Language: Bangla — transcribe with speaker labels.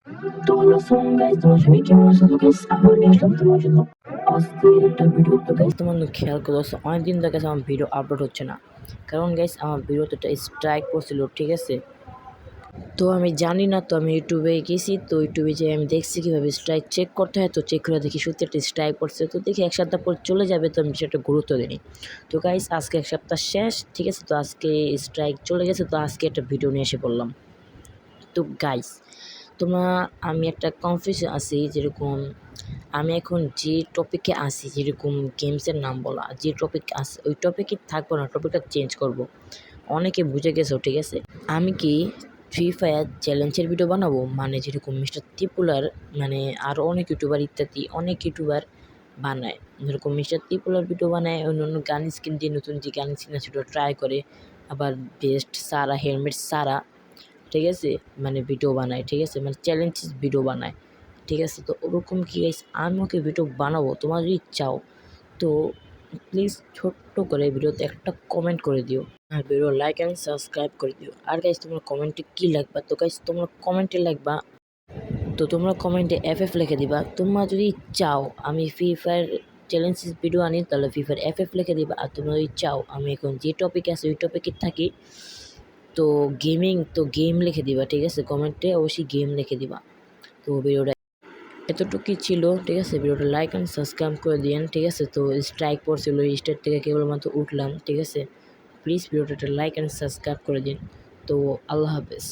Speaker 1: Todos son guys, তোমার সবাই কেমন আছো তো guys? আবার নিয়ে আসলাম তোমার জন্য আজকে একটা ভিডিও। তো guys তোমার খেয়াল করো, অনেকদিন থেকে আমার ভিডিও আপলোড হচ্ছে না, কারণ গাইস আমার ভিডিওতে একটা স্ট্রাইক পড়ছিল, ঠিক আছে? তো আমি জানি না, তো আমি ইউটিউবে গেছি, তো ইউটিউবে যে আমি দেখছি কীভাবে স্ট্রাইক চেক করতে হয়, তো চেক করে দেখি সত্যি একটা স্ট্রাইক পড়ছে, তো দেখি এক সপ্তাহ পর চলে যাবে, তো আমি সেটা গুরুত্ব দিই। তো গাইস আজকে এক সপ্তাহ শেষ, ঠিক আছে? তো আজকে স্ট্রাইক চলে গেছে, তো আজকে একটা ভিডিও নিয়ে এসে পড়লাম। তো গাইস তোমরা, আমি একটা কনফিউশন আছি, যেরকম আমি এখন যে টপিকে আসি, যেরকম গেমসের নাম বলা, যে টপিক আছে ওই টপিকে থাকবো না, টপিকটা চেঞ্জ করব। অনেকে বুঝে গেছো, ঠিক আছে? আমি কি ফ্রি ফায়ার চ্যালেঞ্জের ভিডিও বানাবো, মানে যেরকম মিস্টার ত্রিপুলার, মানে আরও অনেক ইউটিউবার ইত্যাদি অনেক ইউটিউবার বানায়, যেরকম মিস্টার ত্রিপুলার ভিডিও বানায়, অন্য অন্য গান স্কিন দিয়ে নতুন যে গান স্কিন আছে সেটা ট্রাই করে, আবার বেস্ট সারা হেলমেট সারা, ঠিক আছে, মানে ভিডিও বানায়, ঠিক আছে, মানে চ্যালেঞ্জ ভিডিও বানায়, ঠিক আছে? তো ওরকম কি গাইস আমি ওকে ভিডিও বানাবো, তোমরা যদি চাও তো প্লিজ ছোট্ট করে ভিডিওতে একটা কমেন্ট করে দিও, আর ভিডিও লাইক অ্যান্ড সাবস্ক্রাইব করে দিও। আর গাইস তোমরা কমেন্টে কী লিখবা, তো গাইস তোমরা কমেন্টে লিখবা, তো তোমরা কমেন্টে FF লিখে দিবা। তোমরা যদি চাও আমি ফ্রি ফায়ার চ্যালেঞ্জ ভিডিও আনি, তাহলে ফ্রি ফায়ার FF লিখে দিবা। আর তোমরা যদি চাও আমি এখন যে টপিক আছে ওই টপিকে থাকি, তো গেমিং, তো গেম লিখে দিবা, ঠিক আছে? কমেন্টে অবশ্যই গেম লিখে দিবা। তো ভিডিওটা এতটুকুই ছিল, ঠিক আছে? ভিডিওটা লাইক অ্যান্ড সাবস্ক্রাইব করে দিন, ঠিক আছে? তো স্ট্রাইক পড়ছিল, স্টেট থেকে কেবলমাত্র উঠলাম, ঠিক আছে? প্লিজ ভিডিওটা লাইক অ্যান্ড সাবস্ক্রাইব করে দিন। তো আল্লাহ হাফেজ।